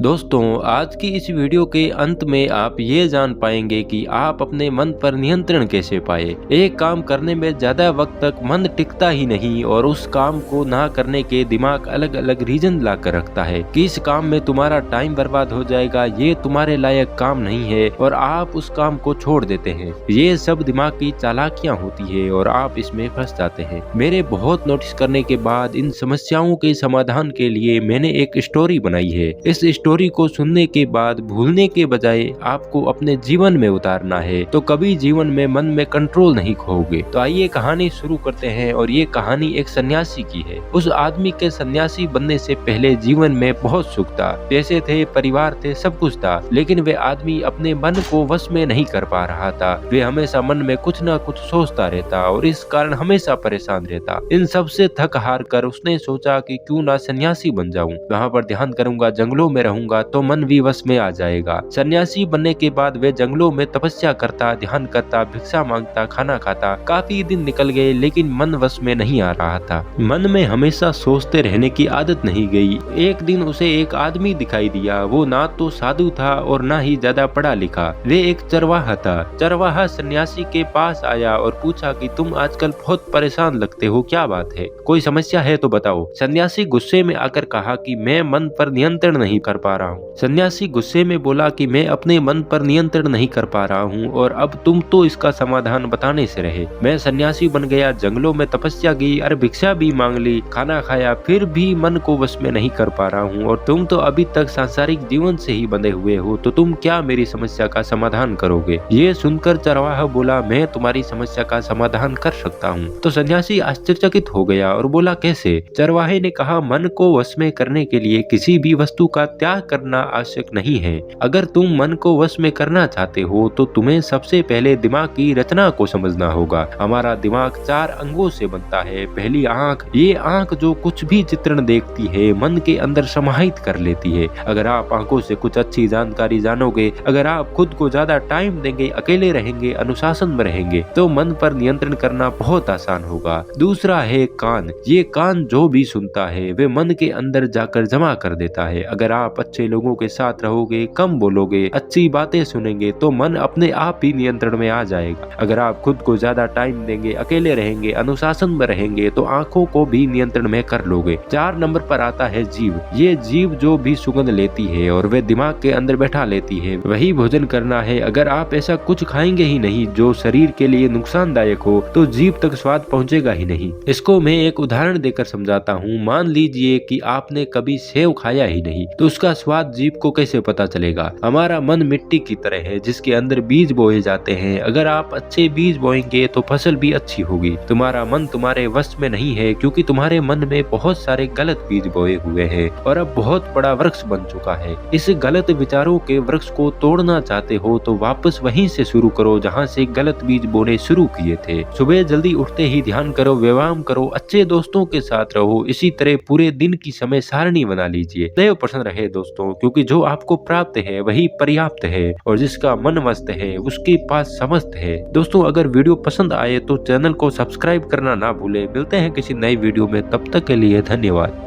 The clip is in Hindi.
दोस्तों, आज की इस वीडियो के अंत में आप ये जान पाएंगे कि आप अपने मन पर नियंत्रण कैसे पाए। एक काम करने में ज्यादा वक्त तक मन टिकता ही नहीं और उस काम को ना करने के दिमाग अलग अलग रीजन ला कर रखता है कि इस काम में तुम्हारा टाइम बर्बाद हो जाएगा, ये तुम्हारे लायक काम नहीं है और आप उस काम को छोड़ देते हैं। ये सब दिमाग की चालाकियां होती है और आप इसमें फंस जाते हैं। मेरे बहुत नोटिस करने के बाद इन समस्याओं के समाधान के लिए मैंने एक स्टोरी बनाई है। इस स्टोरी को सुनने के बाद भूलने के बजाय आपको अपने जीवन में उतारना है, तो कभी जीवन में मन में कंट्रोल नहीं खोओगे। तो आइए कहानी शुरू करते हैं। और ये कहानी एक सन्यासी की है। उस आदमी के सन्यासी बनने से पहले जीवन में बहुत सुख था, पैसे थे, परिवार थे, सब कुछ था, लेकिन वे आदमी अपने मन को वश में नहीं कर पा रहा था। वे हमेशा मन में कुछ न कुछ सोचता रहता और इस कारण हमेशा परेशान रहता। इन सब से थक हार कर उसने सोचा कि क्यों ना सन्यासी बन जाऊं, वहाँ पर ध्यान करूंगा, जंगलों में रहूंगा तो मन भी वश में आ जाएगा। सन्यासी बनने के बाद वे जंगलों में तपस्या करता, ध्यान करता, भिक्षा मांगता, खाना खाता। काफी दिन निकल गए लेकिन मन वश में नहीं आ रहा था। मन में हमेशा सोचते रहने की आदत नहीं गई। एक दिन उसे एक आदमी दिखाई दिया। वो ना तो साधु था और ना ही ज्यादा पढ़ा लिखा। वे एक चरवाहा था। चरवाहा सन्यासी के पास आया और पूछा कि तुम आजकल बहुत परेशान लगते हो, क्या बात है, कोई समस्या है तो बताओ। सन्यासी गुस्से में आकर कहा कि मैं मन पर नियंत्रण नहीं कर पा रहा हूँ। सन्यासी गुस्से में बोला कि मैं अपने मन पर नियंत्रण नहीं कर पा रहा हूँ और अब तुम तो इसका समाधान बताने से रहे। मैं सन्यासी बन गया, जंगलों में तपस्या की और भिक्षा भी मांग ली, खाना खाया, फिर भी मन को वश में नहीं कर पा रहा हूँ और तुम तो अभी तक सांसारिक जीवन से ही बंधे हुए हो, तो तुम क्या मेरी समस्या का समाधान करोगे। ये सुनकर चरवाहा बोला, मैं तुम्हारी समस्या का समाधान कर सकता हूँ। तो सन्यासी आश्चर्यचकित हो गया और बोला, कैसे। चरवाहे ने कहा, मन को वश में करने के लिए किसी भी वस्तु का त्याग करना आवश्यक नहीं है। अगर तुम मन को वश में करना चाहते हो तो तुम्हें सबसे पहले दिमाग की रचना को समझना होगा। हमारा दिमाग 4 अंगों से बनता है। पहली आंख, ये आंख जो कुछ भी चित्रण देखती है मन के अंदर समाहित कर लेती है। अगर आप आंखों से कुछ अच्छी जानकारी जानोगे, अगर आप खुद को ज्यादा टाइम देंगे, अकेले रहेंगे, अनुशासन में रहेंगे, तो मन पर नियंत्रण करना बहुत आसान होगा। दूसरा है कान। ये कान जो भी सुनता है वे मन के अंदर जाकर जमा कर देता है। अगर आप अच्छे लोगों के साथ रहोगे, कम बोलोगे, अच्छी बातें सुनेंगे, तो मन अपने आप ही नियंत्रण में आ जाएगा। अगर आप खुद को ज्यादा टाइम देंगे, अकेले रहेंगे, अनुशासन में रहेंगे, तो आंखों को भी नियंत्रण में कर लोगे। 4 नंबर पर आता है जीभ। ये जीभ जो भी सुगंध लेती है और वे दिमाग के अंदर बैठा लेती है, वही भोजन करना है। अगर आप ऐसा कुछ खाएंगे ही नहीं जो शरीर के लिए नुकसानदायक हो, तो जीभ तक स्वाद पहुंचेगा ही नहीं। इसको मैं एक उदाहरण देकर समझाता हूँ। मान लीजिए कि आपने कभी सेव खाया ही नहीं, तो उसका स्वाद जीभ को कैसे पता चलेगा। हमारा मन मिट्टी की तरह है जिसके अंदर बीज बोए जाते हैं। अगर आप अच्छे बीज बोएंगे तो फसल भी अच्छी होगी। तुम्हारा मन तुम्हारे वश में नहीं है क्योंकि तुम्हारे मन में बहुत सारे गलत बीज बोए हुए हैं और अब बहुत बड़ा वृक्ष बन चुका है। इस गलत विचारों के वृक्ष को तोड़ना चाहते हो तो वापस वहीं से शुरू करो जहाँ से गलत बीज बोने शुरू किए थे। सुबह जल्दी उठते ही ध्यान करो, व्यायाम करो, अच्छे दोस्तों के साथ रहो। इसी तरह पूरे दिन की समय सारणी बना लीजिए। दैव प्रसन्न रहे दोस्तों, क्योंकि जो आपको प्राप्त है वही पर्याप्त है और जिसका मन मस्त है उसके पास समस्त है। दोस्तों, अगर वीडियो पसंद आए तो चैनल को सब्सक्राइब करना ना भूले। मिलते हैं किसी नई वीडियो में, तब तक के लिए धन्यवाद।